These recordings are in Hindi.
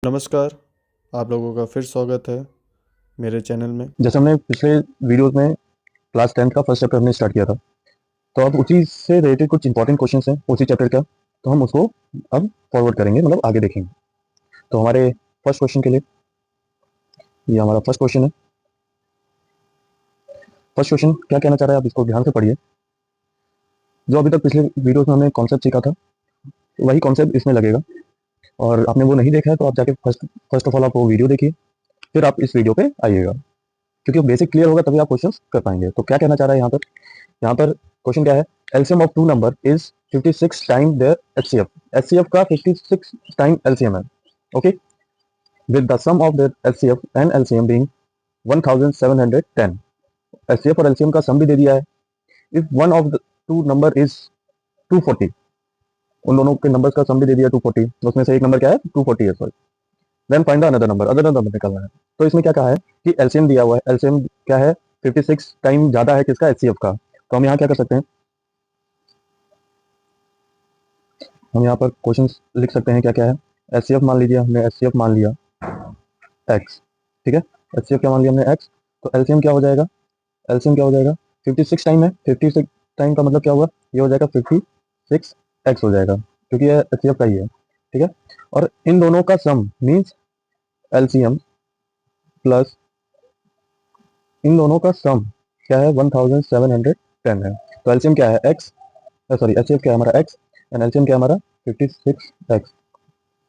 नमस्कार, आप लोगों का फिर स्वागत है मेरे चैनल में। जैसे हमने पिछले वीडियोस में क्लास 10th का फर्स्ट चैप्टर हमने स्टार्ट किया था, तो अब उसी से रिलेटेड कुछ इंपॉर्टेंट क्वेश्चंस हैं उसी चैप्टर का, तो हम उसको अब फॉरवर्ड करेंगे, मतलब आगे देखेंगे। तो हमारे फर्स्ट क्वेश्चन के लिए ये हमारा फर्स्ट क्वेश्चन है। फर्स्ट क्वेश्चन क्या कहना चाह रहा है, आप इसको ध्यान से पढ़िए। जो अभी तक पिछले वीडियोस में हमने कॉन्सेप्ट सीखा था, वही कॉन्सेप्ट इसमें लगेगा। और आपने वो नहीं देखा है तो आप जाके फर्स्ट फर्स्ट ऑफ ऑल आप वो वीडियो देखिए, फिर आप इस वीडियो पे आइएगा, क्योंकि बेसिक क्लियर होगा तभी आप क्वेश्चन कर पाएंगे। तो क्या कहना चाह रहा है यहाँ पर क्वेश्चन क्या है? LCM of two number is 56 time their HCF. HCF का 56 टाइम एलसीएम है, okay, with the sum of their HCF and LCM being 1710। HCF और एलसीएम का सम भी दे दिया है। If one of the two number is 240, उन दोनों के नंबर्स का सम भी दे दिया 240, उसमें से एक नंबर क्या है? 240 है, sorry. Then find the another number, other number निकालना है। तो इसमें क्या कहा है कि एलसीएम दिया हुआ है, एलसीएम क्या है? 56 टाइम ज्यादा है किसका? एचसीएफ का। तो हम यहाँ क्या कर सकते हैं, हम यहाँ पर क्वेश्चन लिख सकते हैं। क्या क्या है? एचसीएफ मान लीजिए, हमने एचसीएफ मान लिया एक्स, ठीक है। एचसीएफ क्या मान लिया हमने? एक्स। तो एलसीएम क्या हो जाएगा? एलसीएम क्या हो जाएगा? 56 टाइम है, 56 टाइम का मतलब क्या हुआ? ये हो जाएगा 56 एक्स हो जाएगा, क्योंकि ये एचसीएफ का ही है, ठीक है। और इन दोनों का सम मीन्स एलसीएम प्लस इन दोनों का सम क्या है? 1710 है। तो एलसीएम क्या है? एक्स, सॉरी, एचसीएफ क्या है हमारा? एक्स, एंड एलसीएम क्या है हमारा? 56 एक्स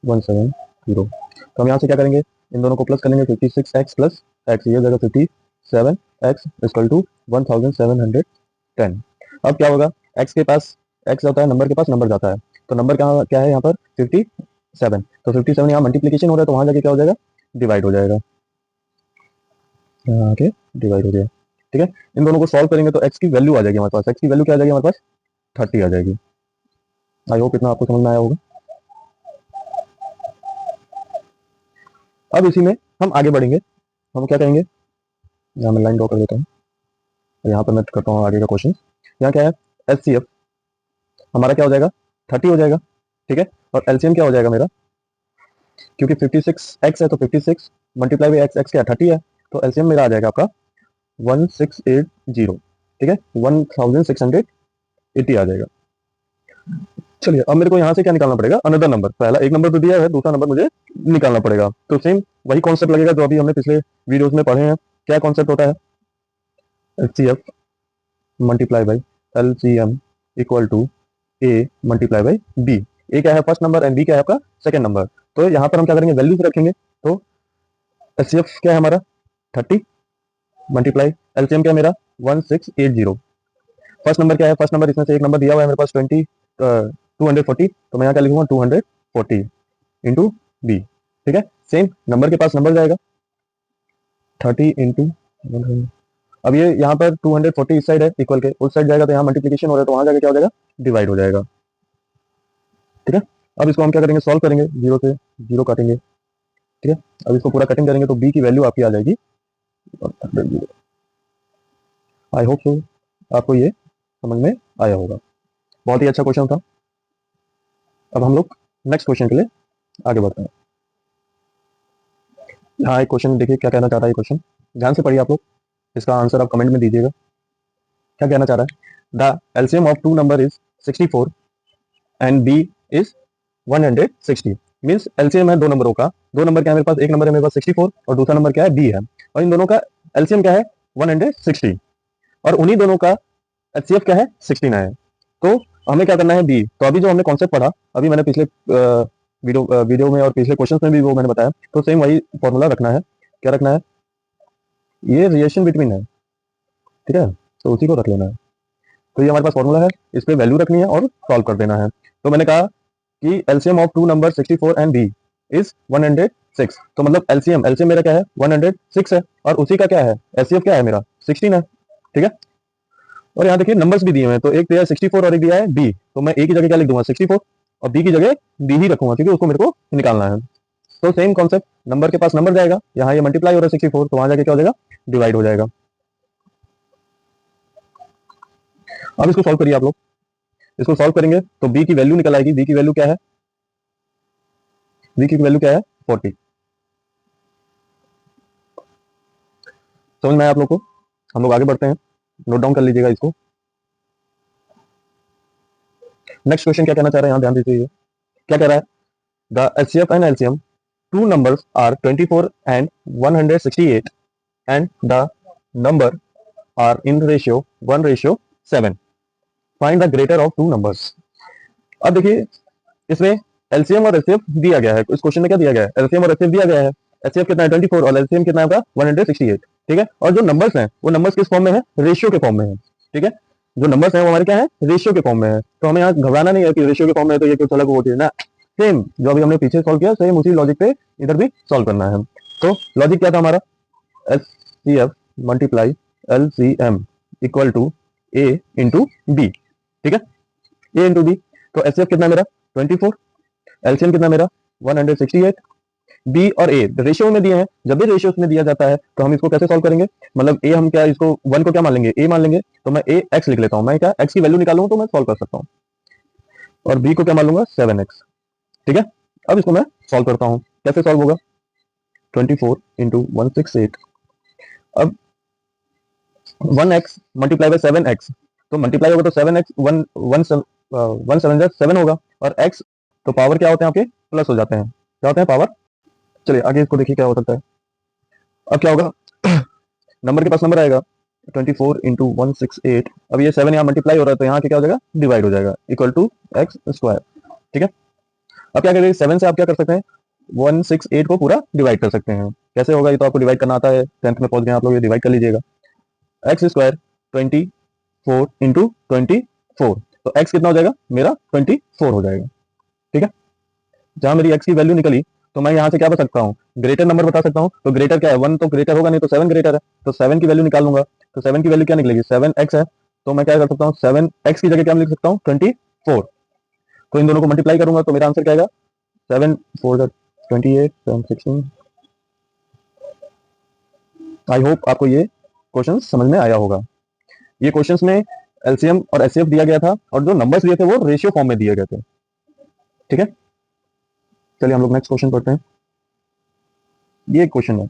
170। तो हम यहाँ से क्या करेंगे? इन दोनों को प्लस करेंगे, 56x प्लस एक्स, ये हो जाएगा 57x इक्वल टू 1710। अब क्या होगा? एक्स के पास एक्स होता है, नंबर के पास नंबर जाता है, तो नंबर कहाँ क्या है यहाँ पर? 57। तो 57 यहाँ मल्टीप्लीकेशन हो रहा है, तो वहां जाके क्या हो जाएगा? डिवाइड हो जाएगा, यहाँ आके डिवाइड हो जाएगा, ठीक है। इन दोनों को सॉल्व करेंगे तो एक्स की वैल्यू आ जाएगी हमारे पास। एक्स की वैल्यू क्या आ जाएगी हमारे पास? 30 आ जाएगी। आई होप इतना आपको समझ में आया होगा। अब इसी में हम आगे बढ़ेंगे। हम क्या करेंगे, यहाँ मैं लाइन ड्रॉ कर देता हूँ, और यहाँ पर मैं करता हूँ आगे का क्वेश्चन। यहाँ क्या है? एच सी एफ हमारा क्या हो जाएगा? 30 हो जाएगा, ठीक है। और एलसीएम क्या हो जाएगा मेरा? क्योंकि 56x है तो 56 मल्टीप्लाई बाई एक्स, एक्स क्या 30 है, तो एलसीएम मेरा आ जाएगा आपका 1680, ठीक है, 1680 आ जाएगा। चलिए, अब मेरे को यहाँ से क्या निकालना पड़ेगा? Another number. पहला एक नंबर तो दिया है, दूसरा नंबर मुझे निकालना पड़ेगा। तो सेम वही कॉन्सेप्ट लगेगा जो अभी हमने पिछले वीडियोस में पढ़े हैं। क्या कॉन्सेप्ट होता है? H C F multiply by L C M equal to A multiply by B. A क्या है? फर्स्ट नंबर, एंड बी क्या है आपका? Second number. तो यहाँ पर हम क्या करेंगे? वैल्यूज रखेंगे। तो एच सी एफ क्या है हमारा? 30 मल्टीप्लाई एलसीएम क्या है मेरा? 1680। फर्स्ट नंबर क्या है? फर्स्ट नंबर इसमें से एक नंबर दिया हुआ है मेरे पास 240, तो मैं यहाँ क्या लिखूंगा? 240 इंटू बी, ठीक है। सेम नंबर के पास नंबर जाएगा, 30 इंटू। अब ये यहाँ पर 240 इस साइड है, इक्वल के उस साइड जाएगा, तो यहाँ मल्टीप्लीकेशन हो रहा है, तो वहां जाके क्या हो जाएगा? डिवाइड हो जाएगा, ठीक है। अब इसको हम क्या करेंगे? सॉल्व करेंगे, जीरो से जीरो काटेंगे, ठीक है। अब इसको पूरा कटिंग करेंगे तो बी की वैल्यू आपकी आ जाएगी 100। आई होप सो आपको ये समझ में आया होगा। बहुत ही अच्छा क्वेश्चन था। अब हम लोग नेक्स्ट क्वेश्चन के लिए आगे बढ़ते हैं। यहाँ एक क्वेश्चन देखिए, क्या कहना चाह रहा है क्वेश्चन, ध्यान से पढ़िए आप लोग। इसका आंसर आप कमेंट में दीजिएगा। क्या कहना चाह रहा है? The LCM of two number is 64 and B is 160। Means LCM है दो नंबरों का। दो नंबर क्या है मेरे पास? एक नंबर है मेरे पास 64 और दूसरा नंबर क्या है? बी है। और इन दोनों का एलसीएम क्या है? 160। और उन्हीं दोनों का एचसीएफ क्या है? 69 है। तो हमें क्या करना है? बी। तो अभी जो हमने कॉन्सेप्ट पढ़ा, अभी मैंने पिछले वीडियो में और पिछले क्वेश्चन में भी वो मैंने बताया, तो सेम वही फॉर्मूला रखना है। क्या रखना है? ये रिलेशन बिटवीन है, ठीक है, तो उसी को रख लेना है। तो ये हमारे पास फॉर्मूला है, इस पे वैल्यू रखनी है और सॉल्व कर देना है। तो मैंने कहा कि LCM of two number 64 and B is 106। तो मतलब एलसीएम एलसीएम मेरा क्या है? 106 है, और उसी का क्या है? एचसीएफ क्या है मेरा? 16 है, ठीक है। और यहाँ देखिए नंबर्स भी दिए हुए हैं, तो एक दिया है 64 और एक दिया है बी, तो मैं ए की जगह क्या लिख दूंगा? 64, और बी की जगह बी ही रखूंगा, क्योंकि उसको मेरे को निकालना है। तो सेम कॉन्सेप्ट, नंबर के पास नंबर जाएगा, यहाँ ये मल्टीप्लाई हो रहा है 64, तो वहां जाके क्या हो जाएगा? डिवाइड हो जाएगा। अब इसको सॉल्व करिए आप लोग। इसको सॉल्व करेंगे तो बी की वैल्यू निकल आएगी। बी की वैल्यू क्या है? बी की वैल्यू क्या है? 40। समझ में आया आप लोग को? हम लोग आगे बढ़ते हैं, नोट डाउन कर लीजिएगा इसको। नेक्स्ट क्वेश्चन क्या कहना चाह रहे हैं, यहाँ ध्यान दीजिए। क्या कह रहा है? The HCF and LCM two numbers are 24 and 168 and the number are in ratio 1:7। Find the greater of two numbers. अब देखिए, इसमें एलसीएम और एचसीएफ दिया गया है। इस क्वेश्चन में क्या दिया गया है? एलसीएम और एचसीएफ दिया गया है। एचसीएफ कितना है? 24 और एलसीएम कितना है आपका? 168। ठीक है, और जो नंबर्स हैं वो नंबर्स किस फॉर्म में है? रेशियो के फॉर्म में है। ठीक है, जो नंबर्स हैं वो हमारे क्या है? रेशियो के फॉर्म में है। तो हमें यहाँ घबराना नहीं है कि रेशियो के फॉर्म में है तो ये कुछ अलग होती है ना। सेम जो अभी हमने पीछे सॉल्व किया, सेम उसी लॉजिक पे इधर भी सॉल्व करना है। तो लॉजिक क्या था हमारा? HCF multiply LCM equal to A into B. ठीक है, ए इंटू बी। तो एचसीएफ कितना है मेरा? 24। एलसीएम कितना मेरा? 168। बी और ए रेशियो में दिए हैं। जब भी रेशियो में दिया जाता है तो हम इसको कैसे सॉल्व करेंगे? मतलब ए हम क्या इसको 1 को क्या मान लेंगे? ए मान लेंगे। तो मैं ए एक्स लिख लेता हूं। मैं क्या एक्स की वैल्यू निकालूंगा तो मैं सॉल्व कर सकता हूं। और बी को क्या मान लूंगा? 7x। ठीक है, अब इसको मैं सॉल्व करता हूं। कैसे सॉल्व होगा? 24 इंटू 168। अब 1x मल्टीप्लाई बाय 7x, तो मल्टीप्लाई होगा तो 7x 1 7 7 होगा। और x तो पावर क्या होते हैं आपके? प्लस हो जाते हैं। क्या होते हैं? पावर। चलिए आगे इसको देखिए क्या हो सकता है। अब क्या होगा? नंबर के पास नंबर आएगा 24 इंटू 168। अब ये 7 यहाँ मल्टीप्लाई हो रहा है तो यहाँ क्या हो जाएगा? डिवाइड हो जाएगा इक्वल टू एक्स स्क्वायर। ठीक है, अब क्या करेंगे? 7 से आप क्या कर सकते हैं? 168 को पूरा डिवाइड कर सकते हैं। कैसे होगा? ये तो आपको डिवाइड करना आता है, 10th में पहुंच गए आप लोग, ये डिवाइड कर लीजिएगा। एक्स स्क्वायर 24 इंटू 24, तो एक्स कितना हो जाएगा मेरा? 24 हो जाएगा। ठीक है, जहां मेरी एक्स की वैल्यू निकली तो मैं यहाँ से क्या बता सकता हूँ? ग्रेटर नंबर बता सकता हूँ। तो ग्रेटर क्या है? 1 तो ग्रेटर होगा नहीं, तो 7 ग्रेटर है। तो 7 की वैल्यू निकाल लूंगा। तो 7 की वैल्यू क्या निकलेगी? 7x है। तो मैं क्या कर सकता हूँ? 7x की जगह क्या लिख सकता हूँ? 24। तो इन दोनों को मल्टीप्लाई करूंगा तो मेरा आंसर क्या आएगा? 7 4 28 7 16। आई होप आपको ये क्वेश्चन समझ में आया होगा। ये क्वेश्चंस में एलसीएम और एचसीएफ दिया गया था और जो नंबर्स दिए थे वो रेशियो फॉर्म में दिए गए थे। ठीक है, चलिए हम लोग नेक्स्ट क्वेश्चन पढ़ते हैं। ये क्वेश्चन है,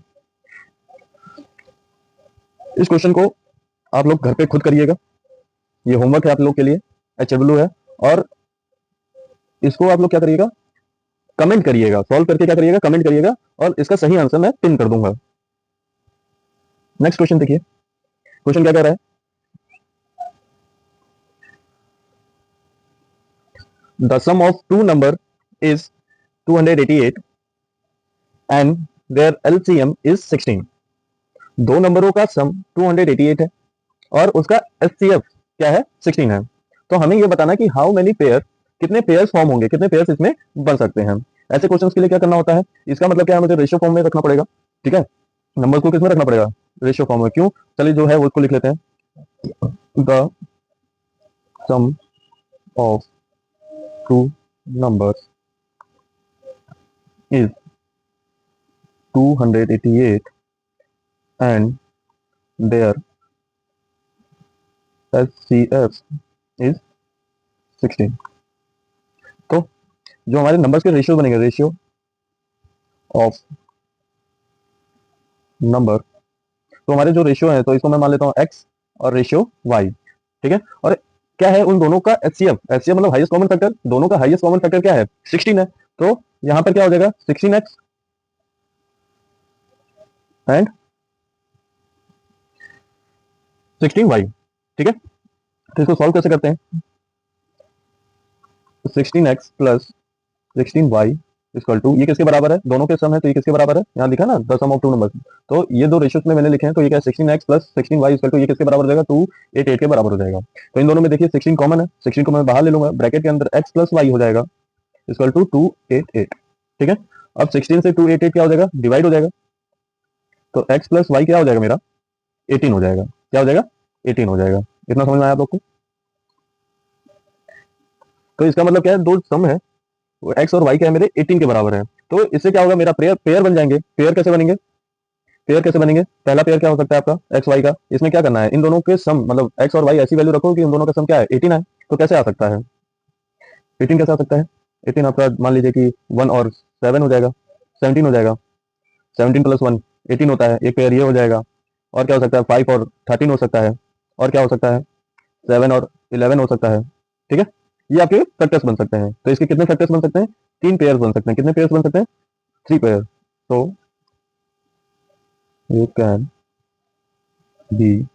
इस क्वेश्चन को आप लोग घर पे खुद करिएगा। ये होमवर्क है आप लोग के लिए, एचडब्ल्यू है। और इसको आप लोग क्या करिएगा? कमेंट करिएगा। सॉल्व करके क्या करिएगा? कमेंट करिएगा और इसका सही आंसर मैं पिन कर दूंगा। नेक्स्ट क्वेश्चन देखिए, क्वेश्चन क्या कह रहा है? The sum of two number is 288 and their LCM is 16। दो नंबरों का सम 288 है और उसका एचसीएफ क्या है? 16 है। तो हमें यह बताना कि हाउ मेनी पेयर, कितने पेयर्स फॉर्म होंगे, कितने पेयर्स इसमें बन सकते हैं। ऐसे क्वेश्चंस के लिए क्या करना होता है? इसका मतलब क्या है? मुझे रेशियो फॉर्म में रखना पड़ेगा। ठीक है, नंबर को किसमें रखना पड़ेगा? रेशियो फॉर्म में। क्यों? चलिए जो है वो उसको लिख लेते हैं। The sum of two numbers is 288 and their HCF is 16। तो जो हमारे नंबर्स के रेशियो बनेंगे, रेशियो ऑफ नंबर, तो हमारे जो रेशियो है तो इसको मैं मान लेता हूँ x और रेशियो y। ठीक है, और क्या है उन दोनों का एचसीएफ? एचसीएफ मतलब हाईएस्ट कॉमन फैक्टर। दोनों का हाईएस्ट कॉमन फैक्टर क्या है? 16 है। तो यहां पर क्या हो जाएगा? 16x and 16y। ठीक है, तो इसको सॉल्व कैसे करते हैं? 16x plus 16y equal to, ये किसके बराबर है? दोनों के सम है तो ये किसके बराबर है? यहाँ लिखा ना the sum of two numbers. तो ये दो रेशियोज में मैंने लिखे हैं, तो ये क्या है? 16x plus 16y equal to, ये किसके बराबर हो जाएगा? 288 के बराबर हो जाएगा। तो इन दोनों में देखिए 16 कॉमन है, 16 को मैं बाहर ले लूंगा, ब्रैकेट के अंदर x प्लस y हो जाएगा इक्वल टू 288। ठीक है, अब 16 से 288 क्या हो जाएगा? डिवाइड हो जाएगा। तो x प्लस y क्या हो जाएगा मेरा? 18 हो जाएगा। क्या हो जाएगा? 18 हो जाएगा। इतना समझ में आया आप लोग को? तो इसका मतलब क्या है? दो सम है, एक्स और वाई क्या है मेरे? 18 के बराबर है। तो इससे क्या होगा? मेरा पेयर पेयर बन जाएंगे। पेयर कैसे बनेंगे? पेयर कैसे बनेंगे? पहला पेयर क्या हो सकता है आपका? एक्स वाई का। इसमें क्या करना है? इन दोनों के सम, मतलब एक्स और वाई ऐसी वैल्यू रखो कि इन दोनों का सम क्या है? 18 है। तो कैसे आ सकता है? 18 कैसे आ सकता है? 18 आपका मान लीजिए कि 1 और 7 हो जाएगा। 17 हो जाएगा। 17 प्लस 1 18 होता है, एक पेयर ये हो जाएगा। और क्या हो सकता है, 5 और 13 हो सकता है। और क्या हो सकता है, 7 और 11 हो सकता है। ठीक है, ये आपके फैक्टर्स बन सकते हैं। तो इसके कितने फैक्टर्स बन सकते हैं, 3 पेयर्स बन सकते हैं। कितने पेयर्स बन सकते हैं, 3 पेयर। तो you can be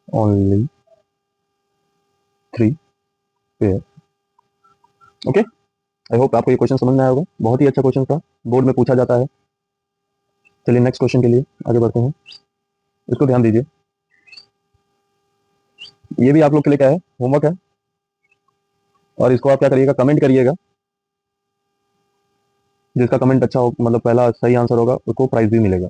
only 3 pair. Okay, I hope आपको ये क्वेश्चन समझ में आया होगा। बहुत ही अच्छा क्वेश्चन था, बोर्ड में पूछा जाता है। चलिए नेक्स्ट क्वेश्चन के लिए आगे बढ़ते हैं। इसको ध्यान दीजिए, ये भी आप लोग के लिए क्या है, होमवर्क है। और इसको आप क्या करिएगा, कमेंट करिएगा। जिसका कमेंट अच्छा हो, मतलब पहला सही आंसर होगा, उसको प्राइज भी मिलेगा।